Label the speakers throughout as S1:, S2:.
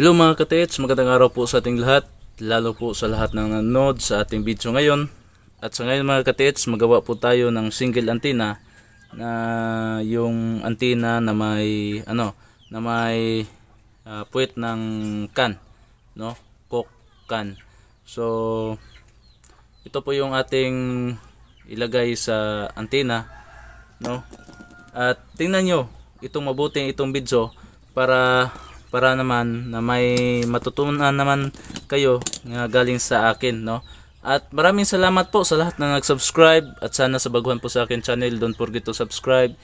S1: Hello mga katets, magandang araw po sa ating lahat, lalo po sa lahat ng nanonood sa ating video ngayon. At sa ngayon mga katets, magawa po tayo ng single antenna na yung antenna na may puwet ng can, no? Coke can. So ito po yung ating ilagay sa antenna, no? At tingnan nyo itong mabuting itong video para naman na may matutunan naman kayo nga galing sa akin, no? At maraming salamat po sa lahat na nag-subscribe, at sana sa baguhan po sa akin channel, don't forget to subscribe.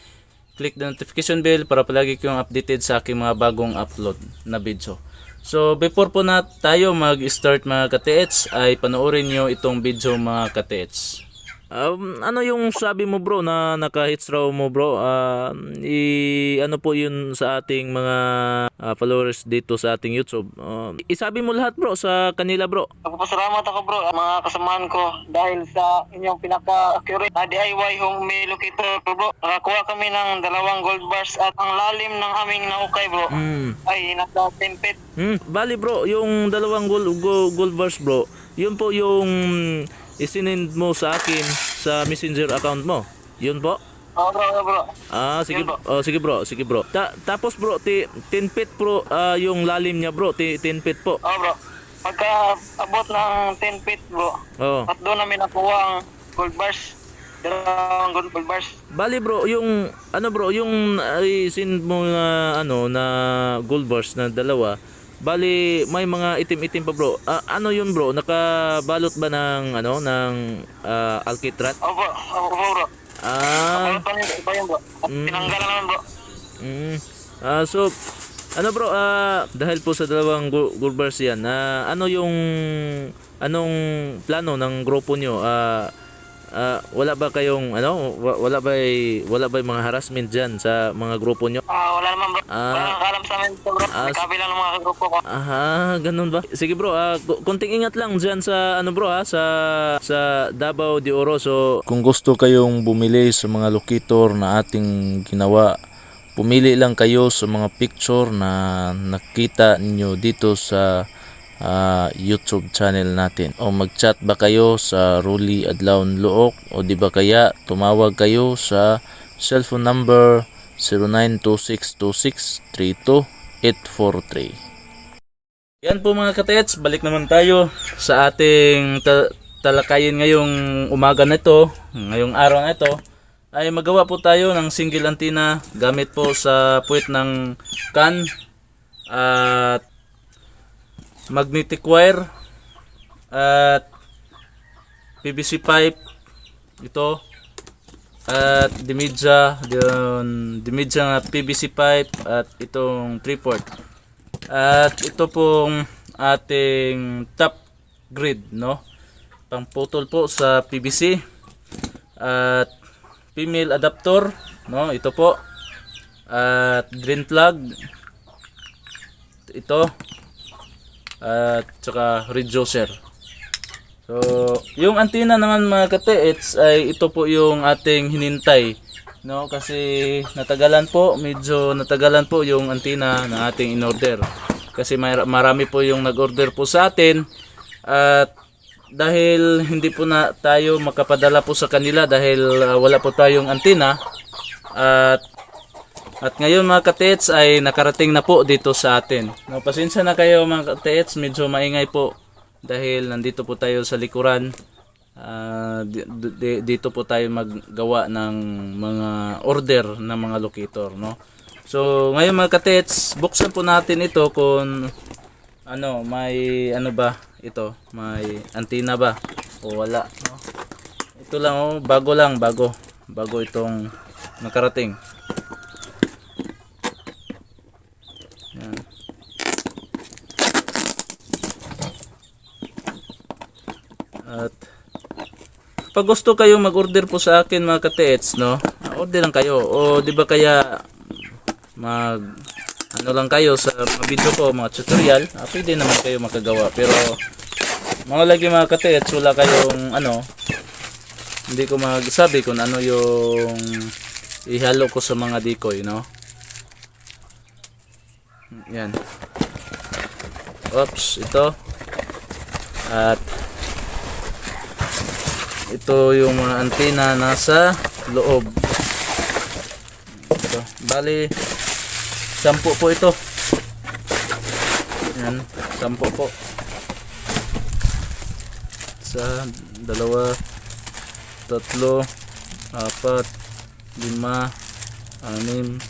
S1: Click the notification bell para palagi kayong updated sa aking mga bagong upload na video. So before po na tayo mag-start mga ka-TH, ay panoorin nyo itong video mga ka-TH. Ano yung sabi mo bro na naka-hits raw mo bro? Ano po yun sa ating mga followers dito sa ating YouTube? Isabi mo lahat bro sa kanila bro.
S2: Nagpapasalamat ako bro mga kasamahan ko dahil sa inyong pinaka-accurate na DIY home locator bro. Nakakuha kami ng 2 gold bars at ang lalim ng aming naukay bro ay nasa 10 feet.
S1: Bali bro, yung 2 gold bars bro, yun po yung isinend mo sa akin sa messenger account mo. Yun po?
S2: Oo bro.
S1: Sige bro. Sige bro. Tapos bro, 10 feet bro, yung lalim niya bro, 10 feet po.
S2: Oo bro. Pagka abot ng 10 feet bro.
S1: Oo.
S2: At doon namin nakuha ang gold bars. 2 gold bars.
S1: Bali bro, yung bro, yung isin mo na na gold bars na 2. Bali may mga itim-itim pa bro. Ano yun bro? Nakabalot ba ng ng alkitrat?
S2: Oo bro. Balot pa yun bro. At tinanggalan naman bro.
S1: So bro, dahil po sa 2 gold bars yan, anong plano ng grupo nyo? Wala ba kayong wala ba mga harassment diyan sa mga grupo nyo?
S2: Wala naman bro. Wala nang kalam sa amin bro. Kabilang ng mga grupo ko.
S1: Ganun ba? Sige bro, konting ingat lang diyan sa bro sa Davao de Oro. So kung gusto kayong bumili sa mga locator na ating ginawa, pumili lang kayo sa mga picture na nakita niyo dito sa YouTube channel natin, o mag-chat ba kayo sa Ruli Adlaon Luok, o di ba kaya tumawag kayo sa cellphone number 0926263243. Yan po mga katets, balik naman tayo sa ating talakayin ngayong umaga na ito. Ngayong araw na ito ay magawa po tayo ng single antenna gamit po sa puwet ng can at magnetic wire at PVC pipe ito, at dimidya na PVC pipe, at itong 3/4, at ito pong ating top grid, no, pangputol po sa PVC, at female adapter, no, ito po, at green plug ito, at saka reducer. So yung antenna naman mga ka-TH ay ito po yung ating hinintay, no, kasi medyo natagalan po yung antenna na ating in-order, kasi marami po yung nag-order po sa atin, at dahil hindi po na tayo makapadala po sa kanila dahil wala po tayong antenna, at ngayon mga ka-TH ay nakarating na po dito sa atin. No, pasensya na kayo mga ka-TH, medyo maingay po dahil nandito po tayo sa likuran. Dito po tayo maggawa ng mga order ng mga locator, no. So ngayon mga ka-TH, buksan po natin ito kung may ba ito, may antenna ba o wala, no. Ito lang bago itong nakarating. At pag gusto kayo mag-order po sa akin mga ka-TH, no, order lang kayo, o di ba kaya lang kayo sa mga video ko, mga tutorial, pwede naman kayo makagawa. Pero mga lagi mga ka-TH, wala kayong hindi ko magsabi kung ano yung ihalo ko sa mga decoy, no. Yan. Oops, ito. At ito yung mga antena nasa loob. Ito. Bali, 10 po ito. Yan, 10 po. Isa, dalawa, tatlo, apat, lima, anim,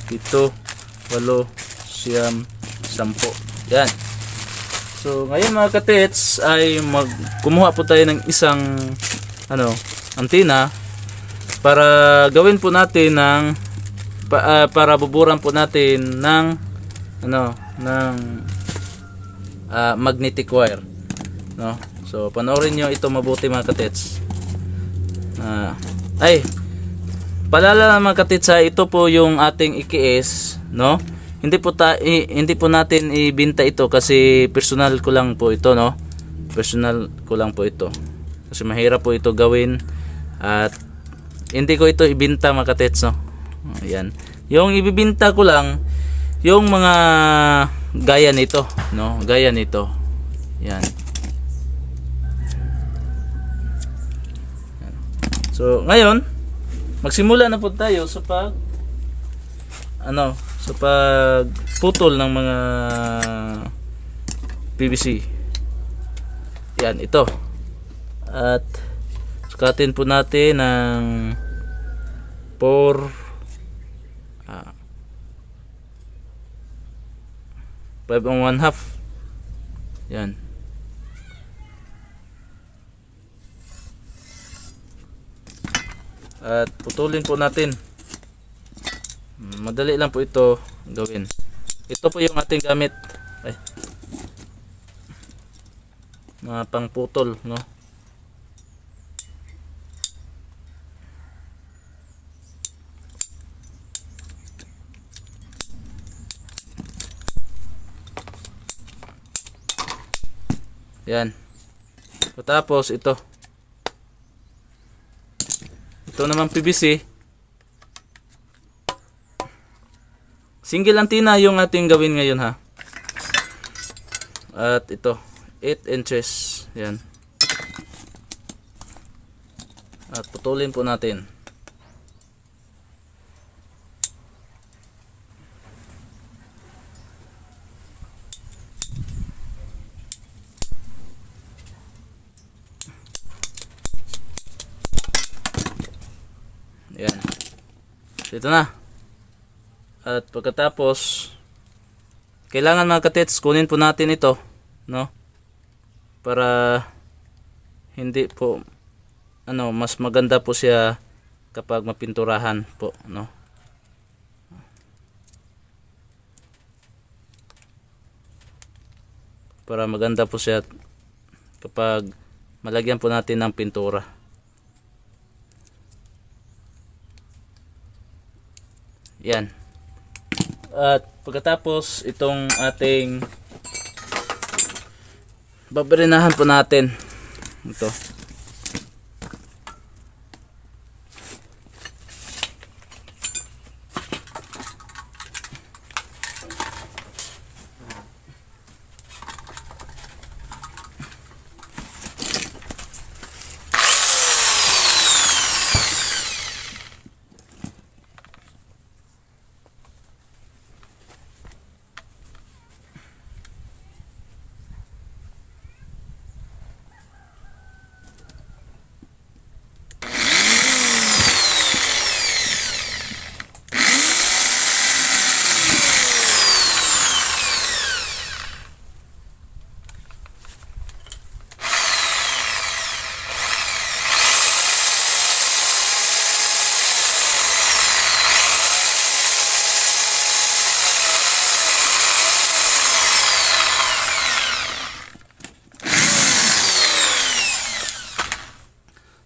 S1: pito, walo, siyam, 10. Yan. So, ngayon mga katits ay kumuha po tayo ng isang antena para gawin po natin ng para buburan po natin ng magnetic wire, no? So, panoorin niyo ito mabuti mga katits. Paalala mga katits, ito po yung ating ikiis, no? Hindi po natin ibenta ito kasi personal ko lang po ito, no? Personal ko lang po ito. Kasi mahirap po ito gawin at hindi ko ito ibenta mga katets, no? Ayan. Yung ibibenta ko lang yung mga gaya nito, no? Gaya nito. Yan. So, ngayon, magsimula na po tayo sa pagputol ng mga PVC. Yan, ito. At sukatin po natin ng 5 and 1/2. Yan. At putulin po natin. Madali lang po ito gawin. Ito po yung ating gamit. Mga pangputol, no? Yan. Tapos ito. Ito naman PVC. Single antenna yung ating gawin ngayon, ha. At ito, 8 inches. Yan. At putulin po natin. Yan. So, ito na. At pagkatapos, kailangan mga katits, kunin po natin ito, no? Para hindi po mas maganda po siya kapag mapinturahan po, no? Para maganda po siya kapag malagyan po natin ng pintura. Yan. At pagkatapos itong ating babarinahan po natin ito.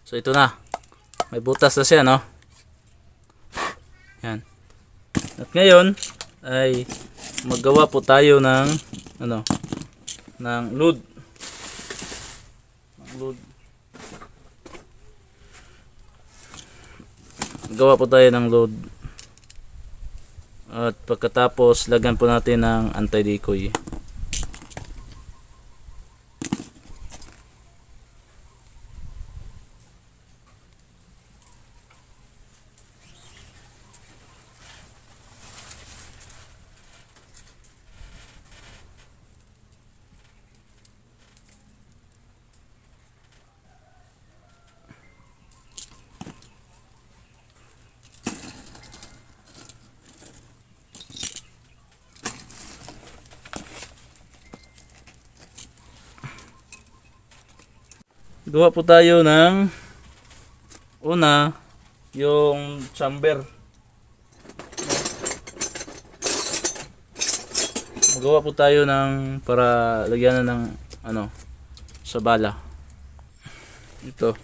S1: So ito na. May butas na siya, no? Yan. At ngayon ay maggawa po tayo ng ng load. Gawa po tayo ng load. At pagkatapos lagyan po natin ng anti-decoy. gawa po tayo ng una, yung chamber. Magawa po tayo ng para lagyan na ng ano sa bala. Ito.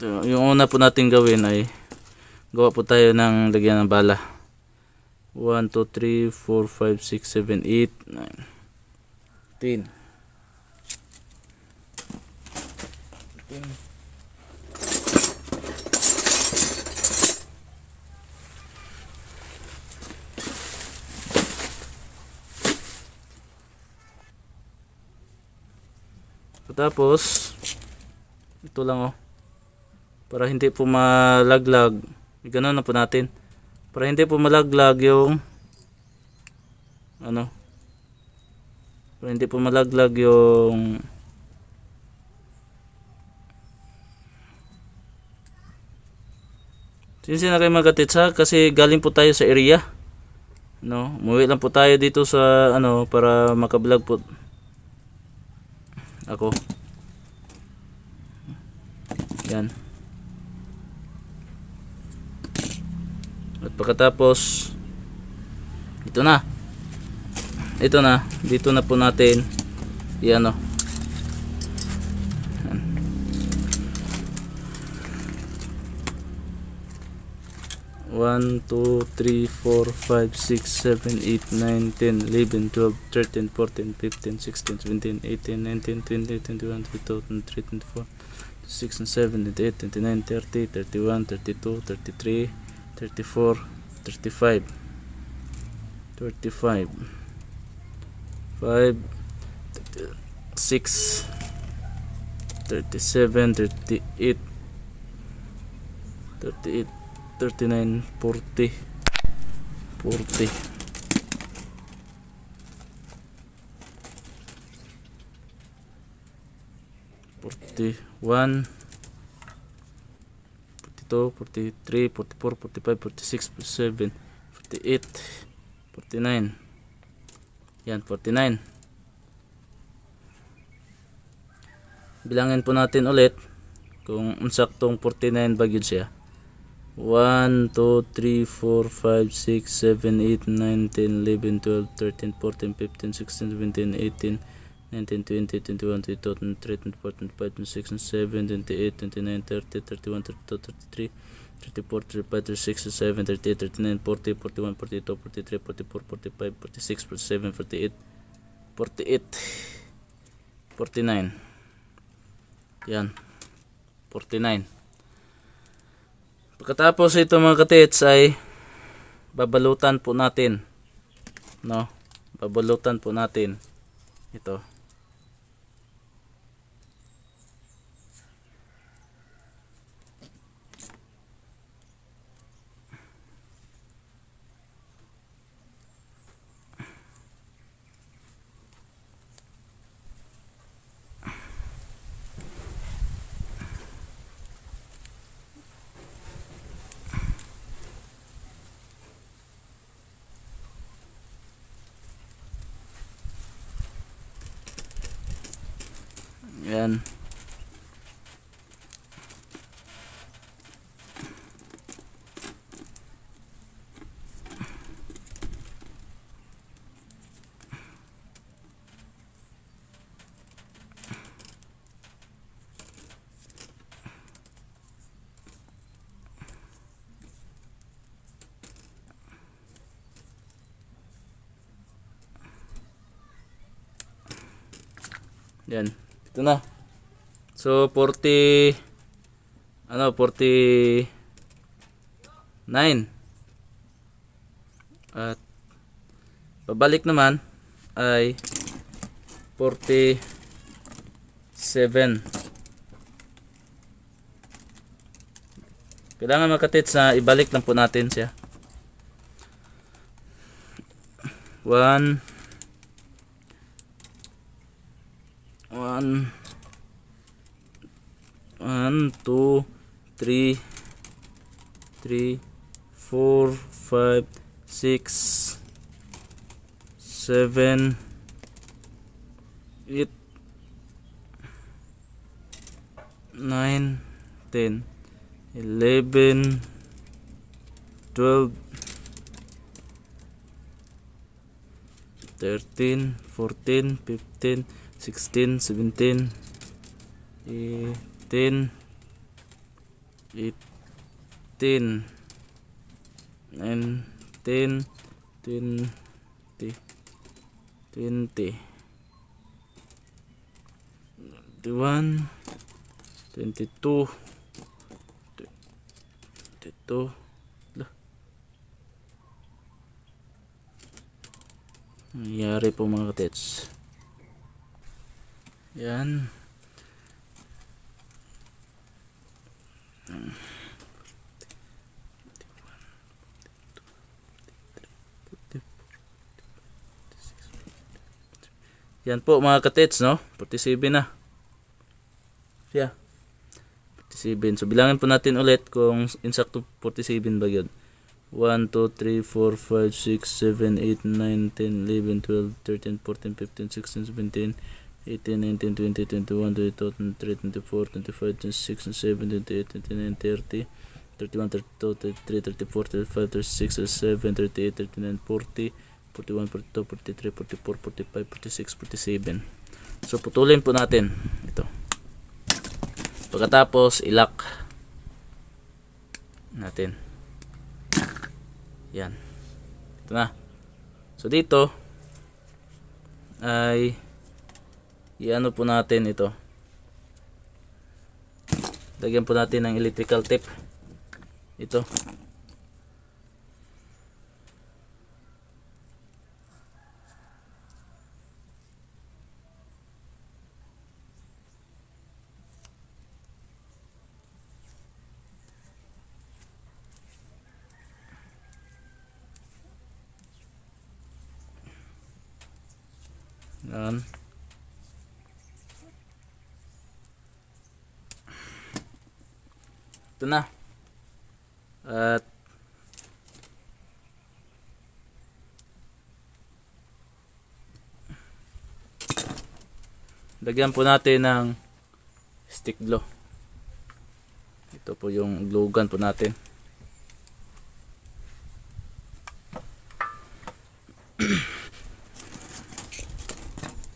S1: Yung una po natin gawin ay gawa po tayo ng lagyan ng bala. 1, 2, 3, 4, 5, 6, 7, 8, 9, 10. Tapos ito lang para hindi po malaglag, ganoon na po natin para hindi po malaglag yung ano, para hindi po malaglag yung since na kayo magkatitsa kasi galing po tayo sa area, no, umuwi lang po tayo dito sa ano para makablog po ako. Yan. At pagkatapos ito na. Dito na po natin i-ano. Yan. 1, 2, 3, 4, 5, 6, 7, 8, 9, 10, 11, 12, 13, 14, 15, 16, 17, 18, 19, 20, 21, 22, 23, 24, 26, 27, 28, 29, 30, 31, 32, 33, 34, 35, 35, 5, 6, 37, 38, 38, 39, 40, 40, 41, 42, 43, 44, 45, 46, 47, 48, 49. Yan, 49. Bilangin po natin ulit kung unsaktong 49 ba gyud siya. 1, 2, 3, 4, 5, 6, 7, 8, 9, 10, 11, 12, 13, 14, 15, 16, 17, 18, 19, 20, 21, 22, 23, 24, 25, 26, 27, 28, 29, 30, 31, 32, 33, 34, 35, 36, 37, 38, 39, 40, 41, 42, 43, 44, 45, 46, 47, 48, 48, 49. Yan, 49. Pagkatapos ito mga katits ay babalutan po natin, no? Babalutan po natin ito. Yan. Yan. Ito na. So 40 49. At pabalik naman ay 47. Kailangan makatits na ibalik lang po natin siya. 1 2 3 4 5 6 7, 8, 9, 10, 11, 12, 13, 14, 15, 16, 17, 18, 18, 19, 20, 20, 21, 22, 22. Nangyari po mga katets. Yan. Yan po mga katets, no? 47 na. Yeah. 47. So bilangin po natin ulit kung insakto 47 ba yun. 1, 2, 3, 4, 5, 6, 7, 8, 9, 10, 11, 12, 13, 14, 15, 16, 17, 18, 19, 20, 21, 22, 23, 24, 25, 26, 27, 28, 29, 30, 31, 32, 33, 34, 35, 36, 37, 38, 39, 40, 41, 42, 43, 44, 45, 46, 47. So putulin po natin ito. Pagkatapos ilak natin. Yan. Ito na. So dito ay iano po natin ito. Lagyan po natin ng electrical tape. Ito. Yan. Ito na. At lagyan po natin ng stick glue. Ito po yung glue gun po natin.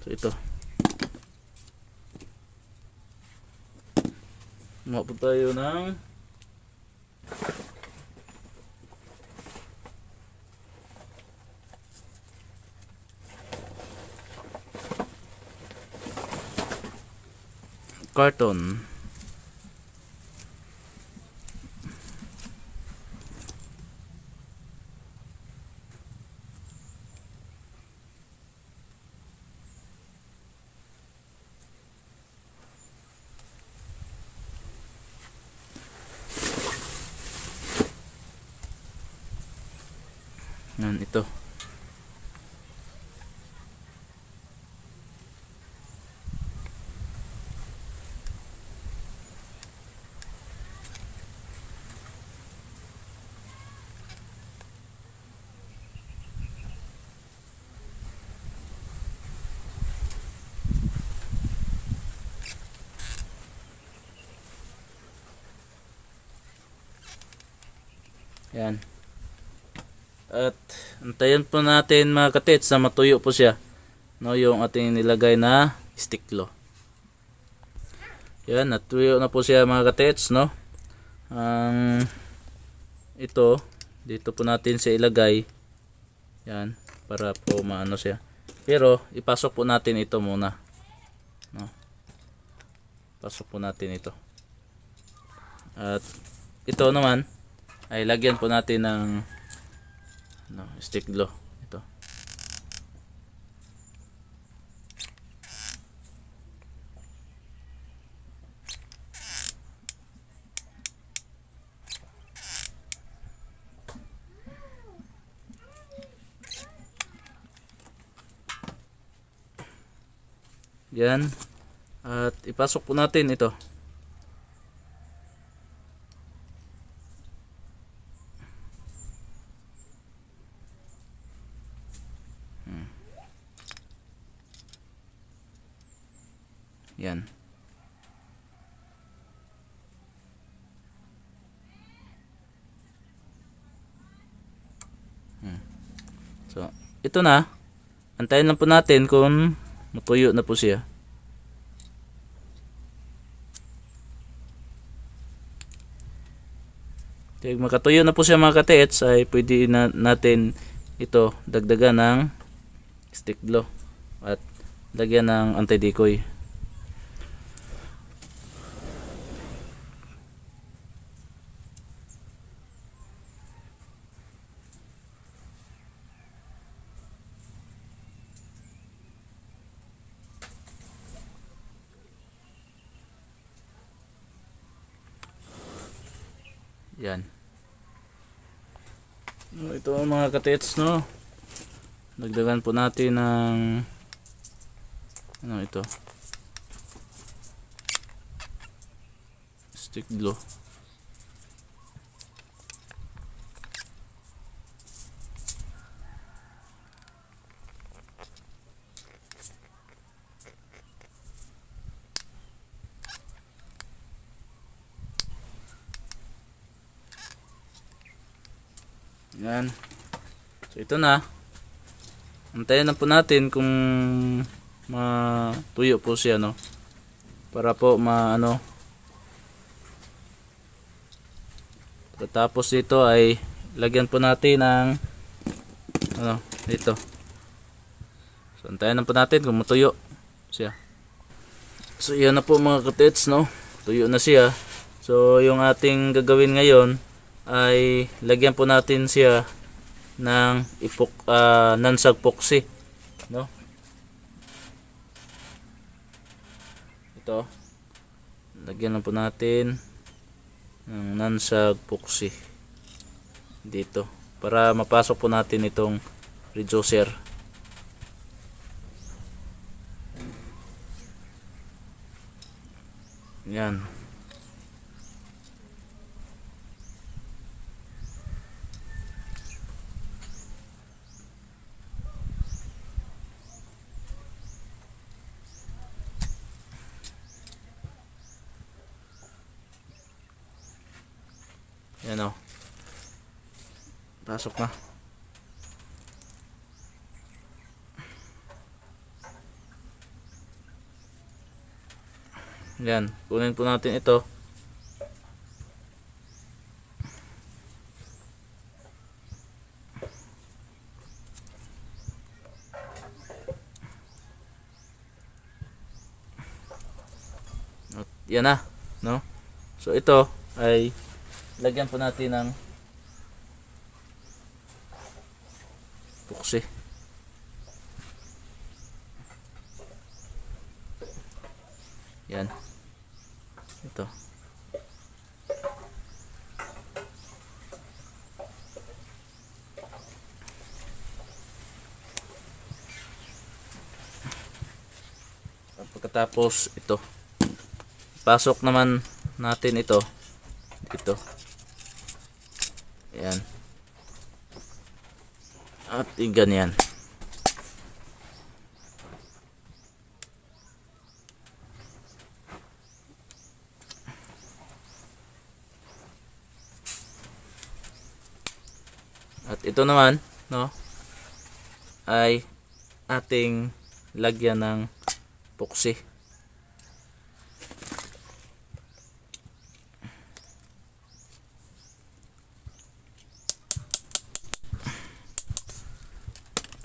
S1: So ito. Kumuha po tayo ng carton. Yan, ito. Yan. At antayin po natin mga katits na matuyo po siya, no, yung ating nilagay na stick glue. Yan, natuyo na po siya mga katits, no. Ito dito po natin siya ilagay. Yan, para po maano siya. Pero ipasok po natin ito muna, no. Pasok po natin ito. At ito naman ay lagyan po natin ng stick glue. Ito. Yan. At ipasok po natin ito. Yan. So, ito na. Antayin lang po natin kung matuyo na po siya. Kaya makatuyo na po siya mga katiits, ay pwede na natin ito dagdagan ng stick glue at lagyan ng anti-decoy. Yan. Ito mga katits, no. Dagdagan po natin ng ano ito, stick glue. Yan. So ito na. Antayin na po natin kung matuyo po siya, no. Para po tapos ito ay lagyan po natin ng dito. So antayin na po natin kung matuyo siya. So yan na po mga katits, no. Tuyo na siya. So yung ating gagawin ngayon ay lagyan po natin siya ng nansag epoxy, no. Ito, lagyan lang po natin ng nansag epoxy dito para mapasok po natin itong reducer. Yan. Yan o. Pasok na. Yan. Kunin po natin ito. At yan na, no? So ito ay lagyan po natin ng epoxy. Yan. Ito. Pagkatapos ito, pasok naman natin ito dito. Ayan. At ganyan. At ito naman, no, ay ating lagyan ng epoxy.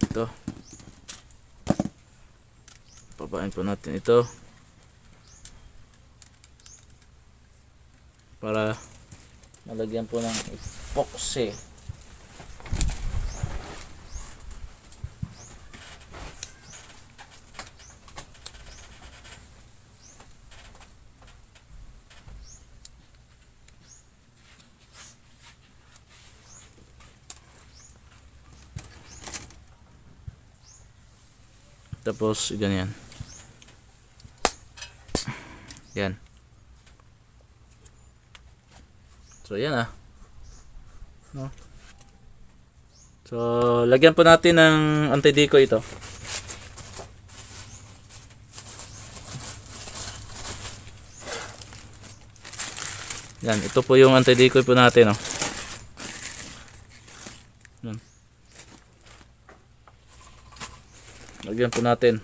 S1: Ito, pabain po natin ito para malagyan po ng epoxy. Tapos ganyan. Yan. So yan no? So lagyan po natin ng anti-decoy ito. Yan, ito po yung anti-decoy po natin, oh. Yan. Lagyan po natin.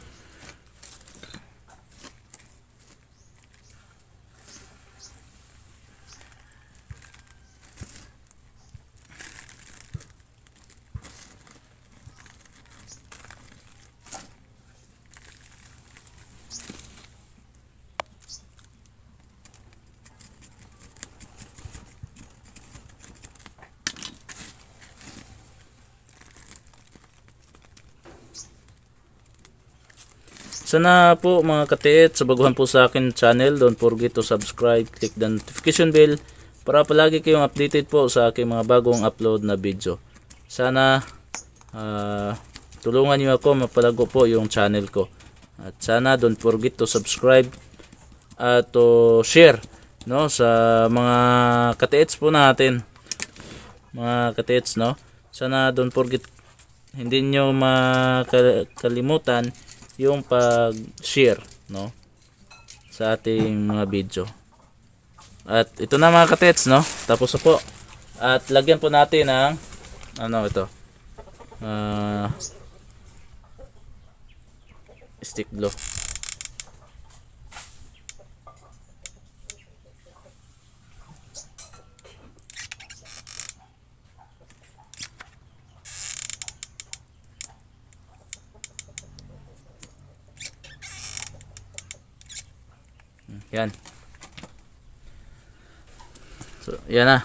S1: Sana po mga katiit, sa baguhan po sa akin channel, don't forget to subscribe, click the notification bell para palagi kayong updated po sa aking mga bagong upload na video. Sana tulungan niyo ako mapalago po yung channel ko. At sana don't forget to subscribe at to share, no, sa mga katiits po natin. Mga katiits, no. Sana don't forget, hindi niyo makalimutan yung pag-share, no, sa ating mga video. At ito na mga katets, no, tapos na po. At lagyan po natin ng ano ito, stick glue. Yan. So, yan na.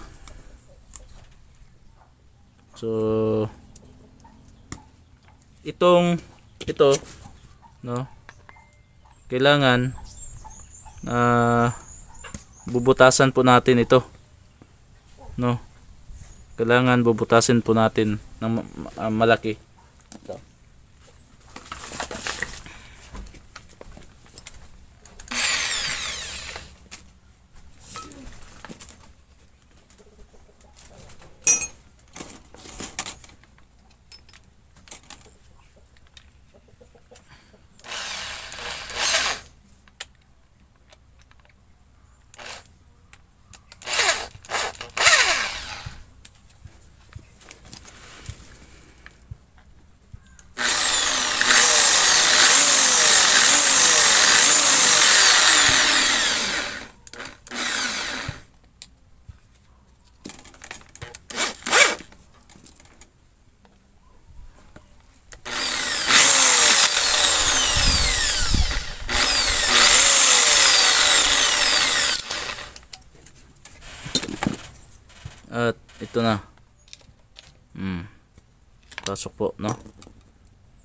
S1: So, ito, no, kailangan bubutasan po natin ito, no, kailangan bubutasin po natin ng malaki. Ito. At ito na. Pasok po, no?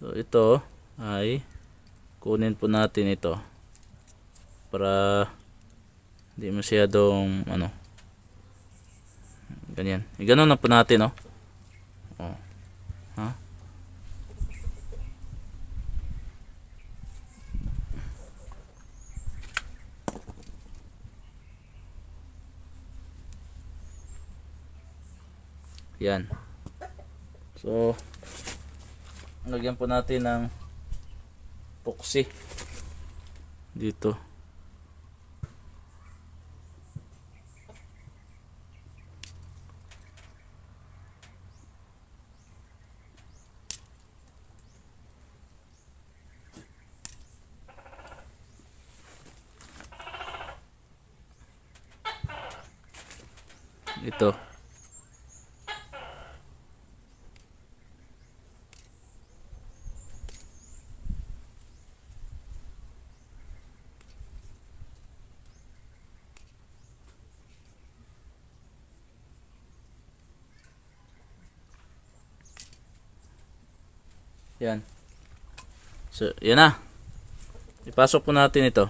S1: So ito ay kunin po natin ito para hindi masyadong ano, ganyan. Ganun na po natin, no? Oh. Ha? Yan. So, lagyan po natin ng epoxy dito. Ito. Yan. So, yan na. Ipasok po natin ito.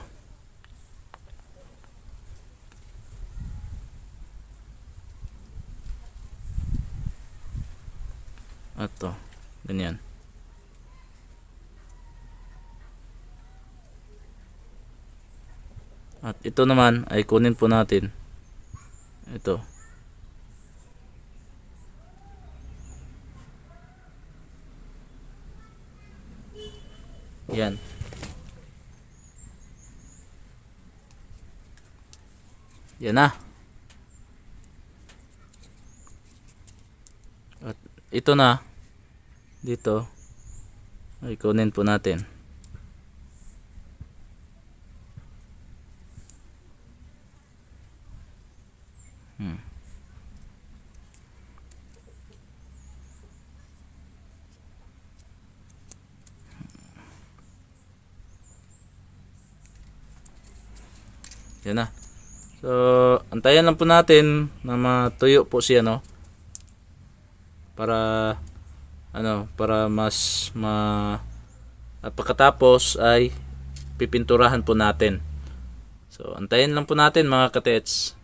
S1: At to. Ganyan. At ito naman ay kunin po natin. Ito. Yan. Yan na. ito na dito ay kunin po natin. Yan na. So, antayan lang po natin na matuyo po siya, no? Para para mas at pagkatapos ay pipinturahan po natin. So, antayin lang po natin mga katets.